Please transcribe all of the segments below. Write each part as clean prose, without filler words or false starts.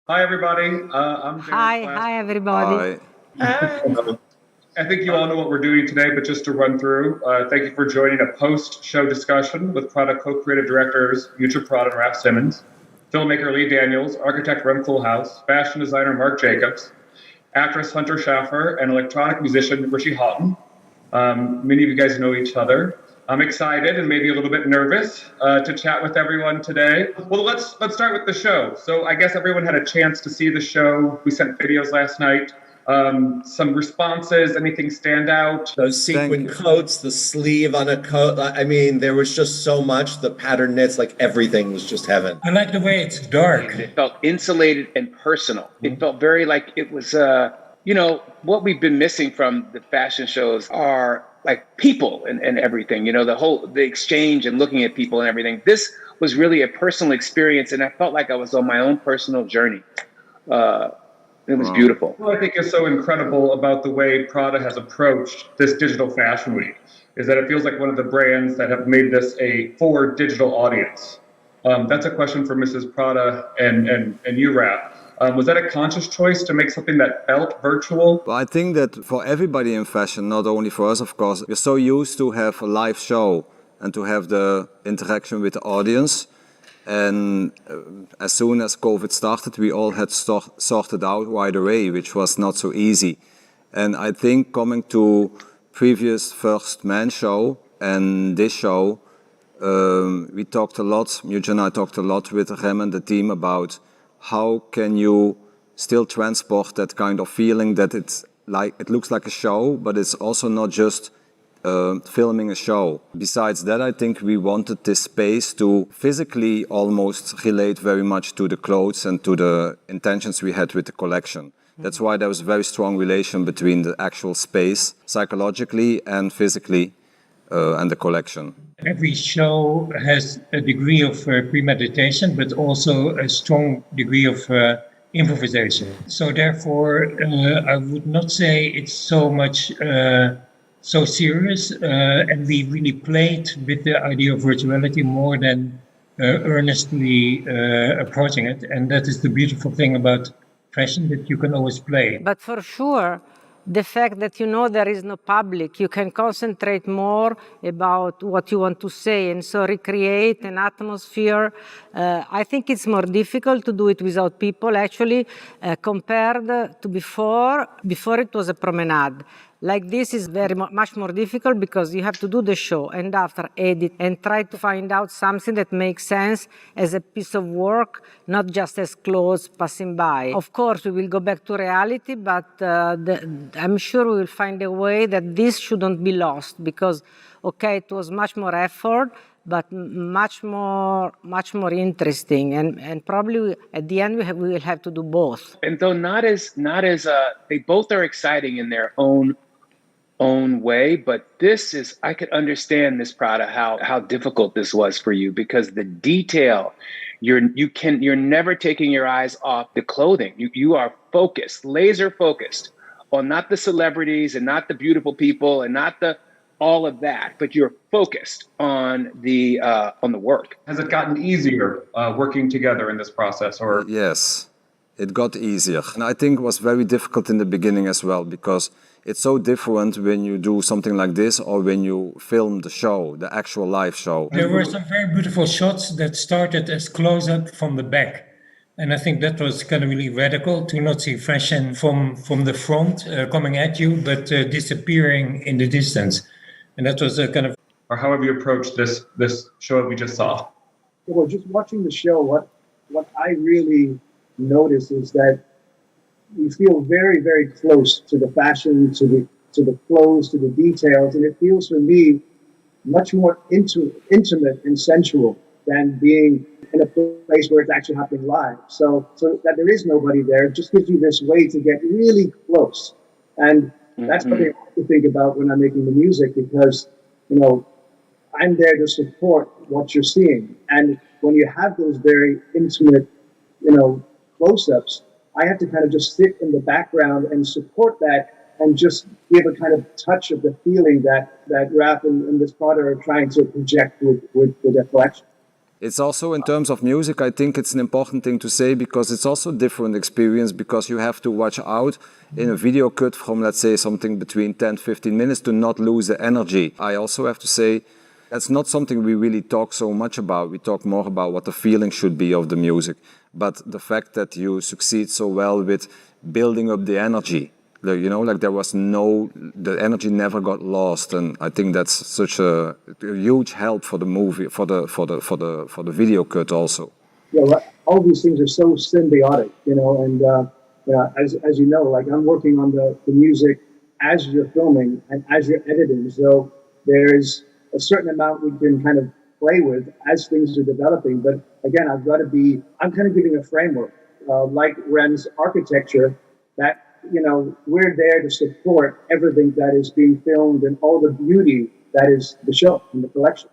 Hi, everybody. I'm Darren Class. Hi, everybody. Hi. I think you all know what we're doing today, but just to run through, thank you for joining a post-show discussion with Prada co-creative directors Miuccia, Prada, and Raf Simons, filmmaker Lee Daniels, architect Rem Koolhaas, fashion designer Marc Jacobs, actress Hunter Schaffer, and electronic musician Richie Houghton. Many of you guys know each other. I'm excited and maybe a little bit nervous to chat with everyone today. Well, let's start with the show. So I guess everyone had a chance to see the show. We sent videos last night. Some responses, anything stand out? Those sequin coats, the sleeve on a coat. I mean, there was just so much. The pattern knits, like everything was just heaven. I like the way it's dark. It felt insulated and personal. It felt very like it was, what we've been missing from the fashion shows are like people and everything, the exchange and looking at people and everything. This was really a personal experience, and I felt like I was on my own personal journey. It was beautiful. What I think is so incredible about the way Prada has approached this digital fashion week is that it feels like one of the brands that have made this for digital audience. That's a question for Mrs. Prada and you, Raf. Was that a conscious choice to make something that felt virtual? Well, I think that for everybody in fashion, not only for us, of course, we're so used to have a live show and to have the interaction with the audience. And as soon as COVID started, we all had sorted out right away, which was not so easy. And I think coming to previous First Man show and this show, we talked a lot, Miuccia and I talked a lot with Rem and the team about how can you still transport that kind of feeling that it's like it looks like a show, but it's also not just filming a show. Besides that, I think we wanted this space to physically almost relate very much to the clothes and to the intentions we had with the collection. That's why there was a very strong relation between the actual space, psychologically and physically, and the collection. Every show has a degree of premeditation, but also a strong degree of improvisation. So therefore, I would not say it's so much so serious, and we really played with the idea of virtuality more than earnestly approaching it. And that is the beautiful thing about fashion, that you can always play. But for sure, the fact that you know there is no public, you can concentrate more about what you want to say and so recreate an atmosphere. I think it's more difficult to do it without people, actually, compared to before. Before it was a promenade. Like this is much more difficult because you have to do the show and after edit and try to find out something that makes sense as a piece of work, not just as clothes passing by. Of course, we will go back to reality, but I'm sure we will find a way that this shouldn't be lost because, okay, it was much more effort, but much more interesting, and probably at the end we will have to do both. And though not as they both are exciting in their own way, but this is, I could understand this, Prada, how difficult this was for you, because the detail, you're never taking your eyes off the clothing. You are focused, laser focused on not the celebrities and not the beautiful people and not all of that, but you're focused on the work. Has it gotten easier working together in this process, or? Yes, it got easier. And I think it was very difficult in the beginning as well, because it's so different when you do something like this or when you film the show, the actual live show. There were some very beautiful shots that started as close-up from the back. And I think that was kind of really radical, to not see fashion from the front coming at you, but disappearing in the distance. And that was a kind of... Or how have you approached this show that we just saw? Well, just watching the show, what I really notice is that you feel very, very close to the fashion, to the clothes, to the details, and it feels for me much more intimate and sensual than being in a place where it's actually happening live. So that there is nobody there just gives you this way to get really close, and that's what I have to think about when I'm making the music, because I'm there to support what you're seeing, and when you have those very intimate, close-ups, I have to kind of just sit in the background and support that and just give a kind of touch of the feeling that Raf and this Prada are trying to project with their collection. It's also, in terms of music, I think it's an important thing to say, because it's also a different experience, because you have to watch out in a video cut from, let's say, something between 10-15 minutes to not lose the energy. I also have to say, that's not something we really talk so much about. We talk more about what the feeling should be of the music. But the fact that you succeed so well with building up the energy, there was the energy never got lost, and I think that's such a huge help for the movie, for the video cut also. Yeah, all these things are so symbiotic, and as you know, like I'm working on the music as you're filming and as you're editing, so there's a certain amount we can kind of play with as things are developing. But again, I'm kind of giving a framework, like Rem's architecture, that, we're there to support everything that is being filmed and all the beauty that is the show and the collection.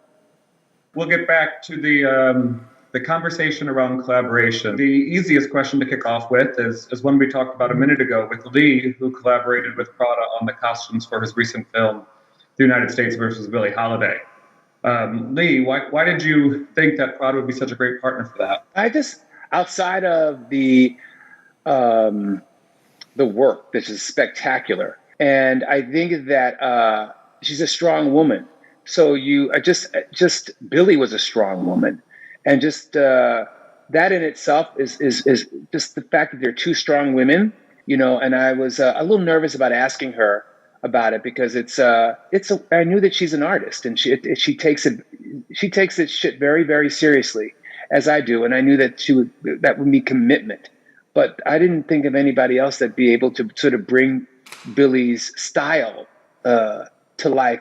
We'll get back to the conversation around collaboration. The easiest question to kick off with is one we talked about a minute ago with Lee, who collaborated with Prada on the costumes for his recent film, The United States versus Billie Holiday. Lee, why did you think that Prada would be such a great partner for that? I just, outside of the the work, which is spectacular. And I think that she's a strong woman. So just Billy was a strong woman, and just that in itself is just the fact that they're two strong women, you know. And I was a little nervous about asking her about it because I knew that she's an artist, and she takes it shit very, very seriously, as I do, and I knew that that would be commitment. But I didn't think of anybody else that'd be able to sort of bring Billy's style to life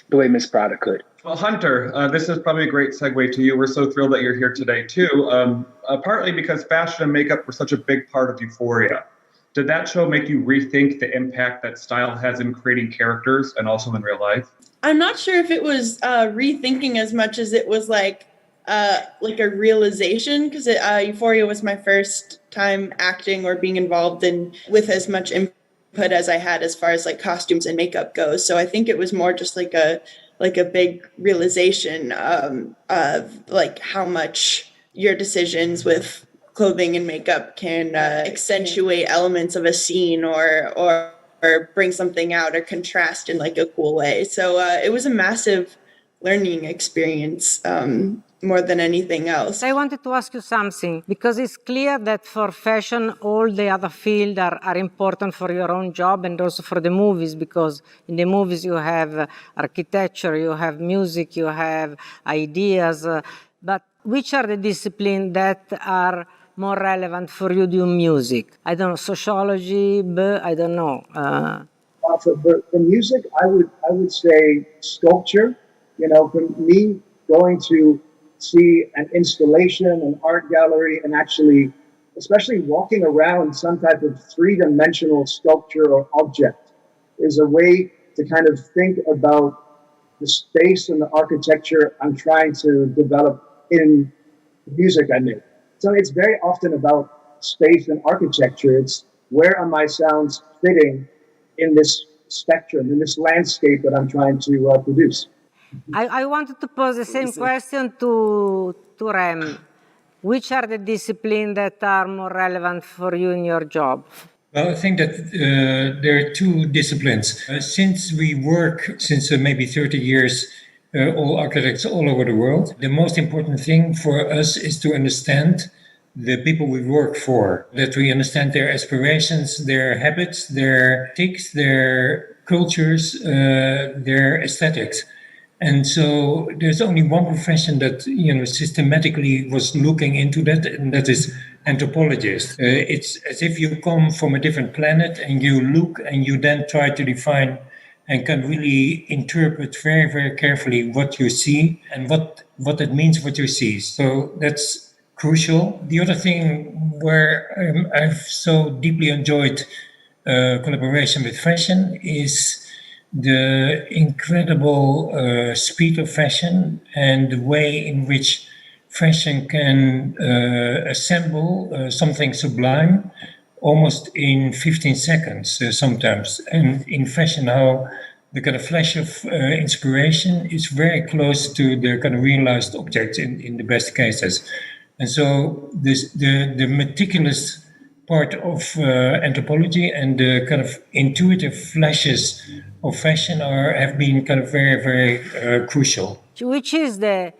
the way Miss Prada could. Well, Hunter, this is probably a great segue to you. We're so thrilled that you're here today, too, partly because fashion and makeup were such a big part of Euphoria. Did that show make you rethink the impact that style has in creating characters and also in real life? I'm not sure if it was rethinking as much as it was like a realization, because Euphoria was my first time acting or being involved with as much input as I had as far as like costumes and makeup goes. So I think it was more just like a big realization of like how much your decisions with clothing and makeup can accentuate elements of a scene or bring something out or contrast in like a cool way. So it was a massive learning experience more than anything else. I wanted to ask you something, because it's clear that for fashion, all the other fields are important for your own job and also for the movies, because in the movies you have architecture, you have music, you have ideas. But which are the disciplines that are more relevant for you doing music? I don't know, sociology, I don't know. For music, I would say sculpture. You know, for me, going to see an installation, an art gallery, and actually, especially walking around some type of three-dimensional sculpture or object is a way to kind of think about the space and the architecture I'm trying to develop in the music I make. So it's very often about space and architecture. It's where are my sounds fitting in this spectrum, in this landscape that I'm trying to produce. I wanted to pose the same question to Rem. Which are the disciplines that are more relevant for you in your job? Well, I think that there are two disciplines. Since we work since maybe 30 years, all architects all over the world, the most important thing for us is to understand the people we work for, that we understand their aspirations, their habits, their tics, their cultures, their aesthetics. And so there's only one profession that, systematically was looking into that, and that is anthropologist. It's as if you come from a different planet and you look and you then try to define and can really interpret very, very carefully what you see and what it means what you see. So that's crucial. The other thing where I've so deeply enjoyed collaboration with fashion is the incredible speed of fashion and the way in which fashion can assemble something sublime almost in 15 seconds sometimes. And in fashion, how the kind of flash of inspiration is very close to the kind of realized object in the best cases. And so the meticulous part of anthropology and the kind of intuitive flashes of fashion have been kind of very, very crucial. Which is the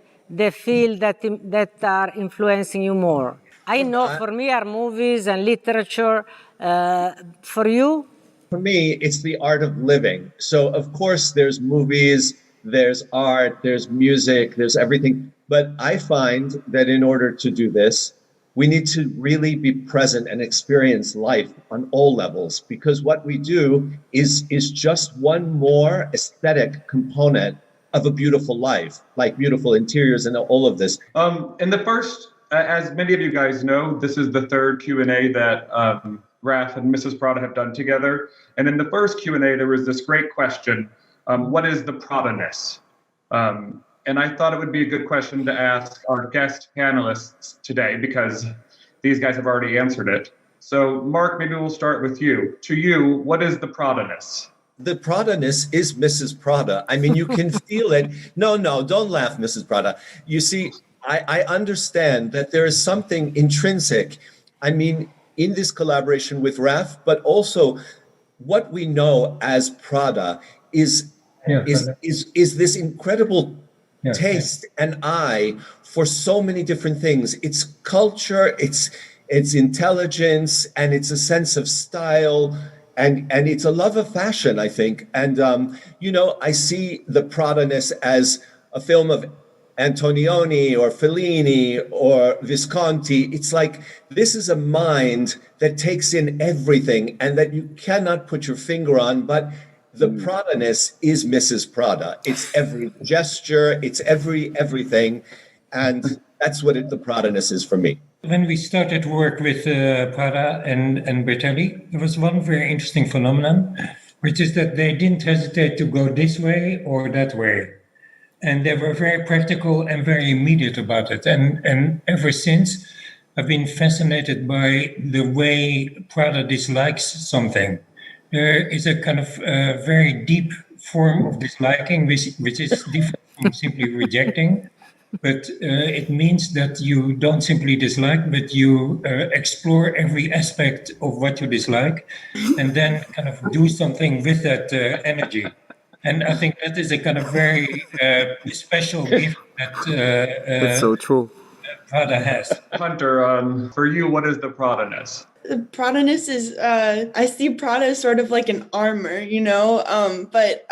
field that are influencing you more? I know for me are movies and literature. For you? For me, it's the art of living. So, of course, there's movies, there's art, there's music, there's everything. But I find that in order to do this, we need to really be present and experience life on all levels, because what we do is just one more aesthetic component of a beautiful life, like beautiful interiors and all of this. In the first, as many of you guys know, this is the third Q&A that Raph and Mrs. Prada have done together. And in the first Q&A, there was this great question, what is the Prada-ness? And I thought it would be a good question to ask our guest panelists today, because these guys have already answered it. So, Mark, maybe we'll start with you. To you, what is the Prada-ness? The Prada-ness is Mrs. Prada. I mean, you can feel it. No, don't laugh, Mrs. Prada. You see, I understand that there is something intrinsic I mean, in this collaboration with Raf, but also what we know as Prada is this incredible taste and eye for so many different things. It's culture, it's intelligence, and it's a sense of style, and it's a love of fashion, I think. And I see the Prada-ness as a film of Antonioni or Fellini or Visconti. It's like this is a mind that takes in everything and that you cannot put your finger on, but the Prada-ness is Mrs. Prada. It's every gesture, it's everything, and that's what the Prada-ness is for me. When we started work with Prada and Bertelli, there was one very interesting phenomenon, which is that they didn't hesitate to go this way or that way. And they were very practical and very immediate about it. And ever since, I've been fascinated by the way Prada dislikes something. There is a kind of very deep form of disliking, which is different from simply rejecting. But it means that you don't simply dislike, but you explore every aspect of what you dislike and then kind of do something with that energy. And I think that is a kind of very special gift that That's so true. Prada has. Hunter, for you, what is the Prada-ness? The Prada-ness is, I see Prada as sort of like an armor, but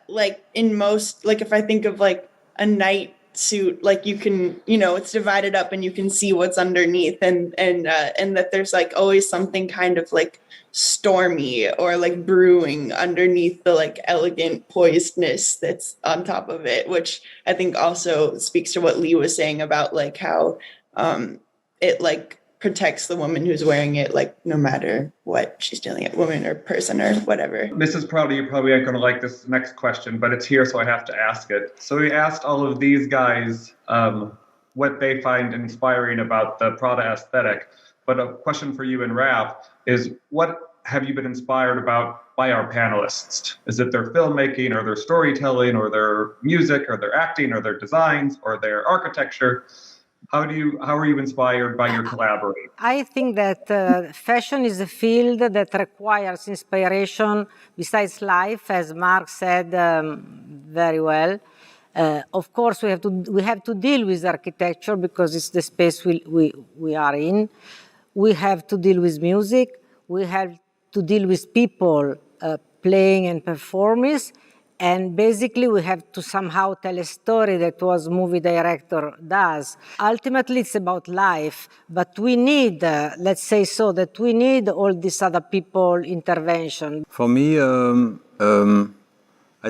like in most, like if I think of like a night suit, like you can, it's divided up and you can see what's underneath, and that there's like always something kind of like stormy or like brewing underneath the like elegant poisedness that's on top of it, which I think also speaks to what Lee was saying about like how it like protects the woman who's wearing it, like no matter what she's dealing with, woman or person or whatever. Mrs. Prada, you probably aren't going to like this next question, but it's here, so I have to ask it. So we asked all of these guys what they find inspiring about the Prada aesthetic. But a question for you and Raf is, what have you been inspired about by our panelists? Is it their filmmaking or their storytelling or their music or their acting or their designs or their architecture? How are you inspired by your collaborators? I think that fashion is a field that requires inspiration besides life, as Mark said very well. Of course, we have to deal with architecture because it's the space we are in. We have to deal with music. We have to deal with people playing and performing. And basically, we have to somehow tell a story that was movie director does. Ultimately, it's about life, but we need, let's say so, that we need all these other people intervention. For me, I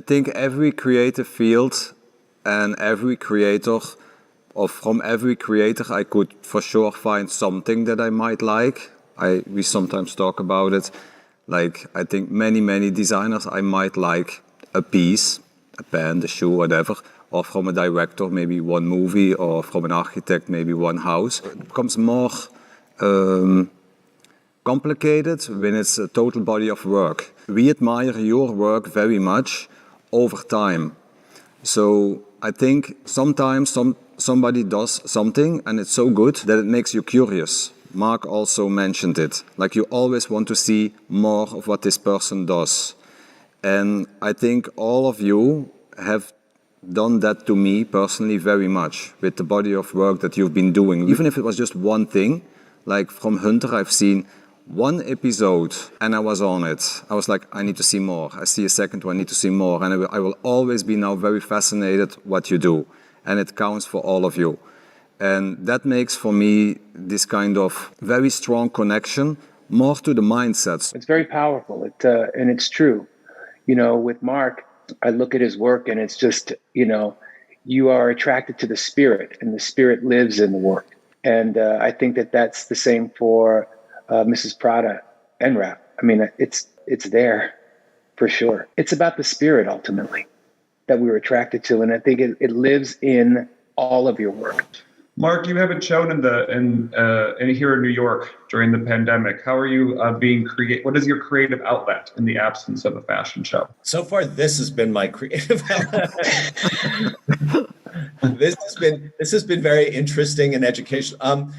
think every creative field and every creator, or from every creator, I could for sure find something that I might like. We sometimes talk about it. Like, I think many designers I might like a piece, a pen, a shoe, whatever, or from a director, maybe one movie, or from an architect, maybe one house. It becomes more complicated when it's a total body of work. We admire your work very much over time. So I think sometimes somebody does something and it's so good that it makes you curious. Mark also mentioned it. Like, you always want to see more of what this person does. And I think all of you have done that to me personally very much with the body of work that you've been doing. Even if it was just one thing, like from Hunter, I've seen one episode and I was on it. I was like, I need to see more. I see a second one, I need to see more. And I will always be now very fascinated what you do. And it counts for all of you. And that makes for me this kind of very strong connection more to the mindsets. It's very powerful, and it's true. With Mark, I look at his work and it's just, you are attracted to the spirit and the spirit lives in the work. And I think that that's the same for Mrs. Prada and Raf. I mean, it's there for sure. It's about the spirit ultimately that we were attracted to. And I think it lives in all of your work. Mark, you haven't shown in here in New York during the pandemic. How are you being creative? What is your creative outlet in the absence of a fashion show? So far, this has been my creative outlet. This has been very interesting and educational.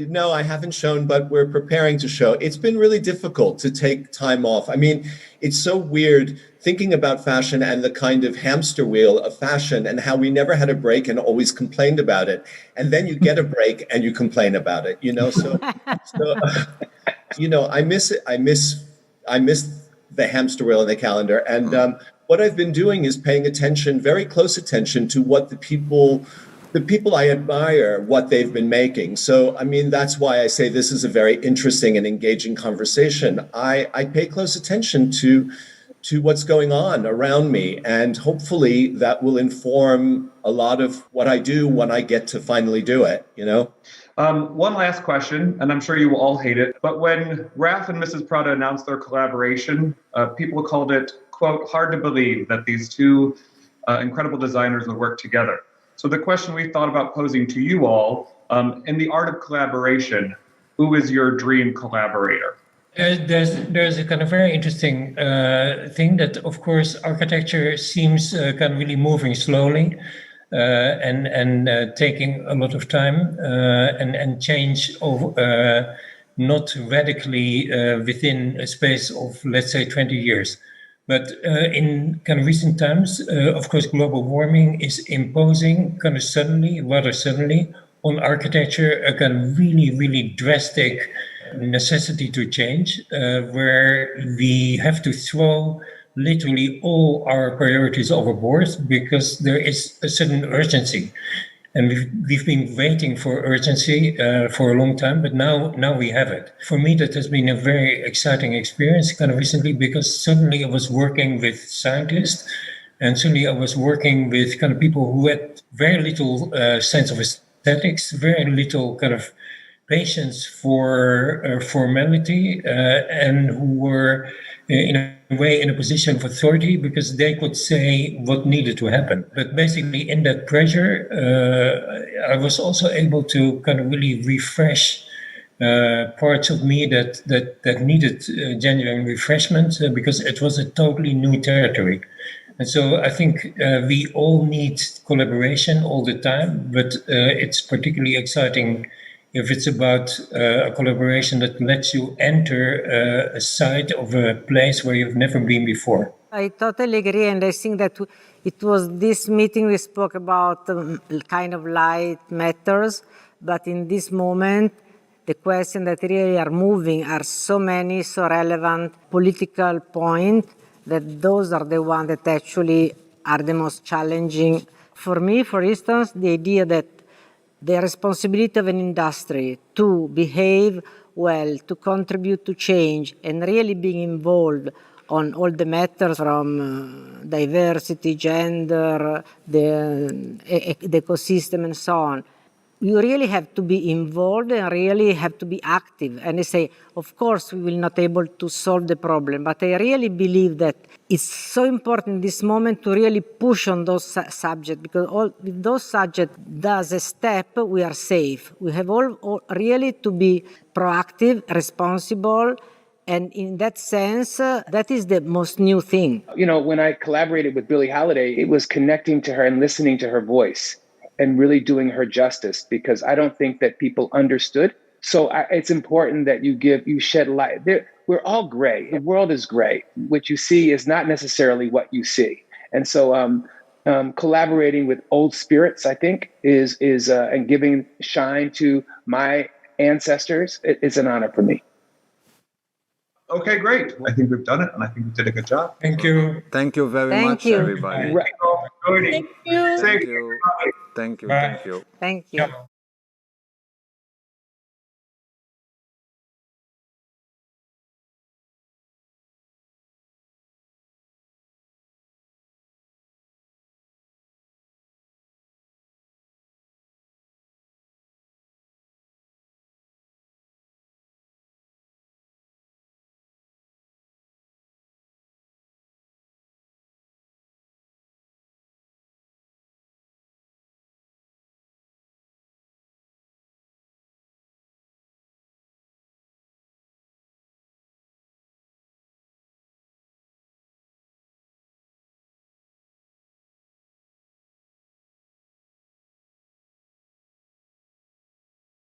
No, I haven't shown, but we're preparing to show. It's been really difficult to take time off. I mean, it's so weird thinking about fashion and the kind of hamster wheel of fashion and how we never had a break and always complained about it. And then you get a break and you complain about it, I miss it. I miss the hamster wheel in the calendar. And what I've been doing is paying attention, very close attention to what the people I admire, what they've been making. So, I mean, that's why I say this is a very interesting and engaging conversation. I pay close attention to what's going on around me, and hopefully that will inform a lot of what I do when I get to finally do it, One last question, and I'm sure you will all hate it, but when Raf and Mrs. Prada announced their collaboration, people called it, quote, hard to believe that these two incredible designers would work together. So the question we thought about posing to you all, in the art of collaboration, who is your dream collaborator? There's a kind of very interesting thing that, of course, architecture seems kind of really moving slowly and taking a lot of time and change over, not radically within a space of, let's say, 20 years. But in kind of recent times, of course, global warming is imposing kind of rather suddenly, on architecture a kind of really, really drastic necessity to change, where we have to throw literally all our priorities overboard because there is a certain urgency. And we've been waiting for urgency for a long time, but now we have it. For me, that has been a very exciting experience kind of recently, because suddenly I was working with scientists, and suddenly I was working with kind of people who had very little sense of aesthetics, very little kind of patience for formality, and who were in a way in a position of authority because they could say what needed to happen. But basically in that pressure, I was also able to kind of really refresh parts of me that needed genuine refreshment because it was a totally new territory. And so I think we all need collaboration all the time, but it's particularly exciting if it's about a collaboration that lets you enter a site of a place where you've never been before. I totally agree, and I think that it was this meeting we spoke about kind of light matters, but in this moment, the questions that really are moving are so many, so relevant political points that those are the ones that actually are the most challenging. For me, for instance, the idea that the responsibility of an industry to behave well, to contribute to change, and really being involved on all the matters from diversity, gender, the ecosystem, and so on. You really have to be involved and really have to be active. And I say, of course, we will not able to solve the problem, but I really believe that it's so important in this moment to really push on those subjects, because if those subjects does a step, we are safe. We have all really to be proactive, responsible, and in that sense, that is the most new thing. When I collaborated with Billie Holiday, it was connecting to her and listening to her voice and really doing her justice, because I don't think that people understood. So it's important that you shed light. We're all gray. The world is gray. What you see is not necessarily what you see. And so collaborating with old spirits, I think, is and giving shine to my ancestors is an honor for me. Okay, great. I think we've done it, and I think we did a good job. Thank you. Thank you very Thank much, you. everybody. Thank you all for joining. Thank you. Thank you. Thank you. Bye. Thank you. Thank you.